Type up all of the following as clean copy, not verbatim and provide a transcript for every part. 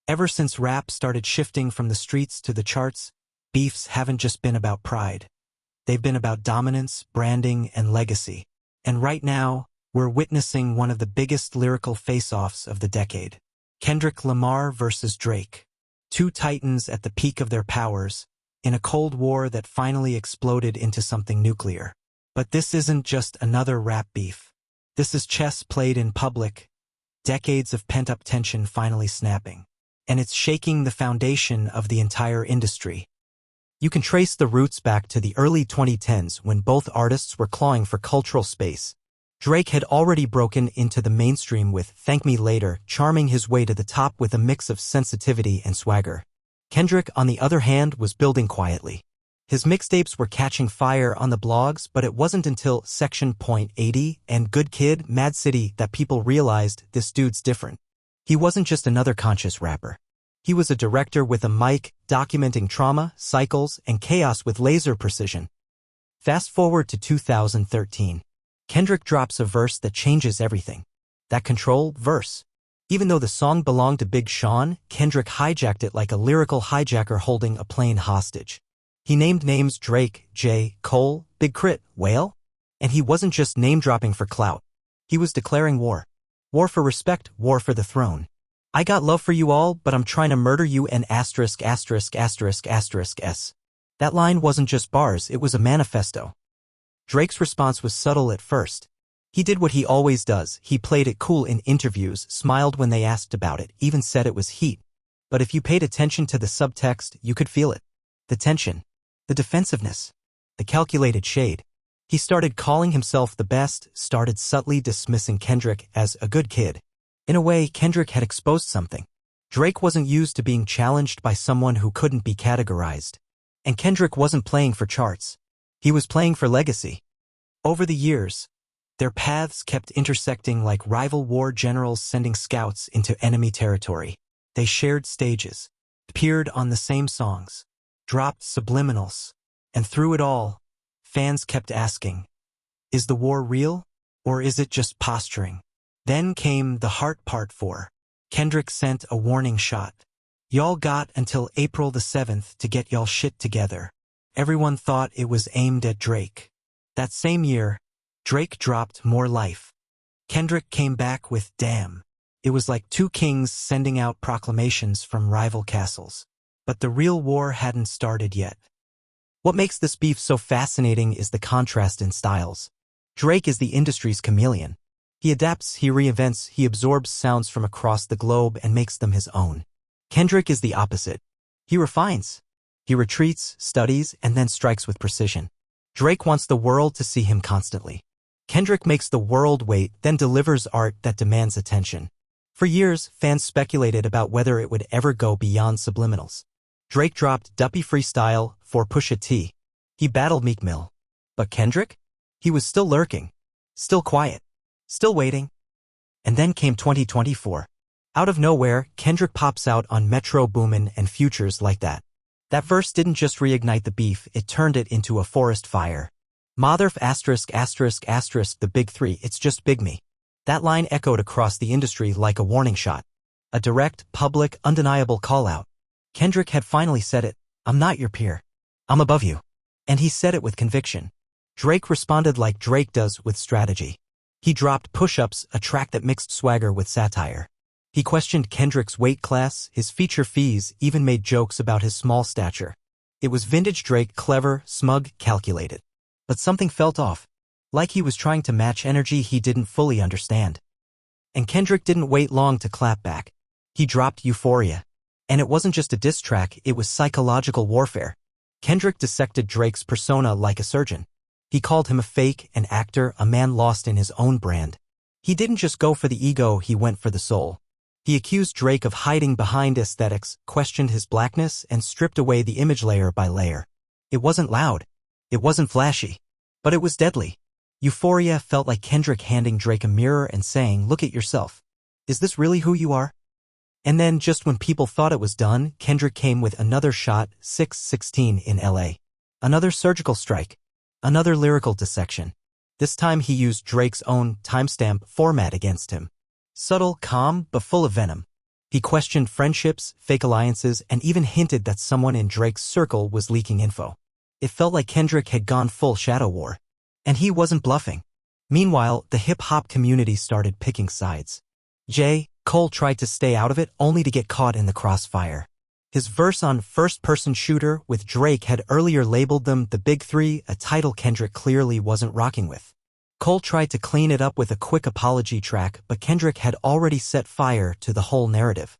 Ever since rap started shifting from the streets to the charts, beefs haven't just been about pride. They've been about dominance, branding, and legacy. And right now, we're witnessing one of the biggest lyrical face-offs of the decade. Kendrick Lamar versus Drake. Two titans at the peak of their powers, in a Cold War that finally exploded into something nuclear. But this isn't just another rap beef. This is chess played in public, decades of pent-up tension finally snapping. And it's shaking the foundation of the entire industry. You can trace the roots back to the early 2010s when both artists were clawing for cultural space. Drake had already broken into the mainstream with Thank Me Later, charming his way to the top with a mix of sensitivity and swagger. Kendrick, on the other hand, was building quietly. His mixtapes were catching fire on the blogs, but it wasn't until Section .80 and Good Kid, Mad City that people realized this dude's different. He wasn't just another conscious rapper. He was a director with a mic, documenting trauma, cycles, and chaos with laser precision. Fast forward to 2013. Kendrick drops a verse that changes everything. That Control verse. Even though the song belonged to Big Sean, Kendrick hijacked it like a lyrical hijacker holding a plane hostage. He named names Drake, J, Cole, Big Crit, Whale. And he wasn't just name-dropping for clout. He was declaring war. War for respect, war for the throne. I got love for you all, but I'm trying to murder you and S. That line wasn't just bars, it was a manifesto. Drake's response was subtle at first. He did what he always does. He played it cool in interviews, smiled when they asked about it, even said it was heat. But if you paid attention to the subtext, you could feel it. The tension. The defensiveness. The calculated shade. He started calling himself the best, started subtly dismissing Kendrick as a good kid. In a way, Kendrick had exposed something. Drake wasn't used to being challenged by someone who couldn't be categorized. And Kendrick wasn't playing for charts. He was playing for legacy. Over the years, their paths kept intersecting like rival war generals sending scouts into enemy territory. They shared stages, appeared on the same songs, dropped subliminals, and through it all, fans kept asking, is the war real, or is it just posturing? Then came the Heart Part 4. Kendrick sent a warning shot. Y'all got until April the 7th to get y'all shit together. Everyone thought it was aimed at Drake. That same year, Drake dropped More Life. Kendrick came back with Damn. It was like two kings sending out proclamations from rival castles. But the real war hadn't started yet. What makes this beef so fascinating is the contrast in styles. Drake is the industry's chameleon. He adapts, he reinvents, he absorbs sounds from across the globe and makes them his own. Kendrick is the opposite. He refines. He retreats, studies, and then strikes with precision. Drake wants the world to see him constantly. Kendrick makes the world wait, then delivers art that demands attention. For years, fans speculated about whether it would ever go beyond subliminals. Drake dropped Duppy Freestyle for Pusha T. He battled Meek Mill. But Kendrick? He was still lurking. Still quiet. Still waiting. And then came 2024. Out of nowhere, Kendrick pops out on Metro Boomin' and Futures like that. That verse didn't just reignite the beef, it turned it into a forest fire. Motherf******, the big three, it's just big me. That line echoed across the industry like a warning shot. A direct, public, undeniable call-out. Kendrick had finally said it, I'm not your peer. I'm above you. And he said it with conviction. Drake responded like Drake does with strategy. He dropped Push-Ups, a track that mixed swagger with satire. He questioned Kendrick's weight class, his feature fees, even made jokes about his small stature. It was vintage Drake, clever, smug, calculated. But something felt off. Like he was trying to match energy he didn't fully understand. And Kendrick didn't wait long to clap back. He dropped Euphoria. And it wasn't just a diss track, it was psychological warfare. Kendrick dissected Drake's persona like a surgeon. He called him a fake, an actor, a man lost in his own brand. He didn't just go for the ego, he went for the soul. He accused Drake of hiding behind aesthetics, questioned his blackness, and stripped away the image layer by layer. It wasn't loud. It wasn't flashy. But it was deadly. Euphoria felt like Kendrick handing Drake a mirror and saying, look at yourself. Is this really who you are? And then, just when people thought it was done, Kendrick came with another shot, 6:16 in LA. Another surgical strike. Another lyrical dissection. This time he used Drake's own timestamp format against him. Subtle, calm, but full of venom. He questioned friendships, fake alliances, and even hinted that someone in Drake's circle was leaking info. It felt like Kendrick had gone full shadow war. And he wasn't bluffing. Meanwhile, the hip-hop community started picking sides. Cole tried to stay out of it only to get caught in the crossfire. His verse on First-Person Shooter with Drake had earlier labeled them the Big Three, a title Kendrick clearly wasn't rocking with. Cole tried to clean it up with a quick apology track, but Kendrick had already set fire to the whole narrative.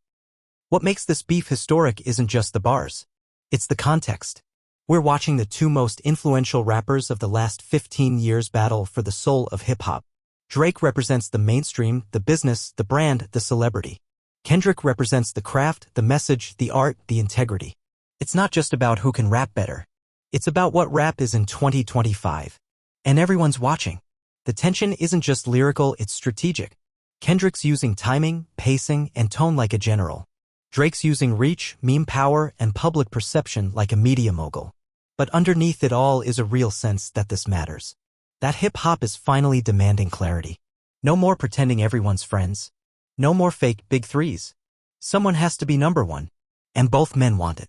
What makes this beef historic isn't just the bars. It's the context. We're watching the two most influential rappers of the last 15 years battle for the soul of hip-hop. Drake represents the mainstream, the business, the brand, the celebrity. Kendrick represents the craft, the message, the art, the integrity. It's not just about who can rap better. It's about what rap is in 2025. And everyone's watching. The tension isn't just lyrical, it's strategic. Kendrick's using timing, pacing, and tone like a general. Drake's using reach, meme power, and public perception like a media mogul. But underneath it all is a real sense that this matters. That hip-hop is finally demanding clarity. No more pretending everyone's friends. No more fake big threes. Someone has to be number one. And both men want it.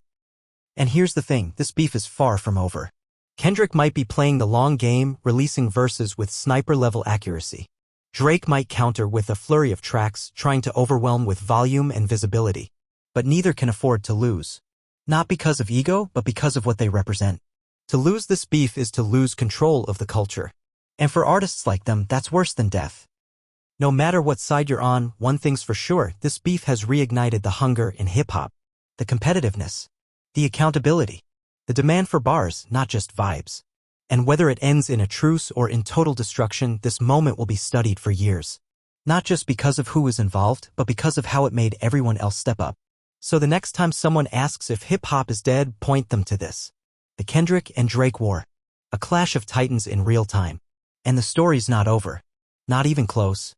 And here's the thing, this beef is far from over. Kendrick might be playing the long game, releasing verses with sniper-level accuracy. Drake might counter with a flurry of tracks, trying to overwhelm with volume and visibility. But neither can afford to lose. Not because of ego, but because of what they represent. To lose this beef is to lose control of the culture. And for artists like them, that's worse than death. No matter what side you're on, one thing's for sure, this beef has reignited the hunger in hip-hop. The competitiveness. The accountability. The demand for bars, not just vibes. And whether it ends in a truce or in total destruction, this moment will be studied for years. Not just because of who was involved, but because of how it made everyone else step up. So the next time someone asks if hip-hop is dead, point them to this. The Kendrick and Drake war. A clash of titans in real time. And the story's not over. Not even close.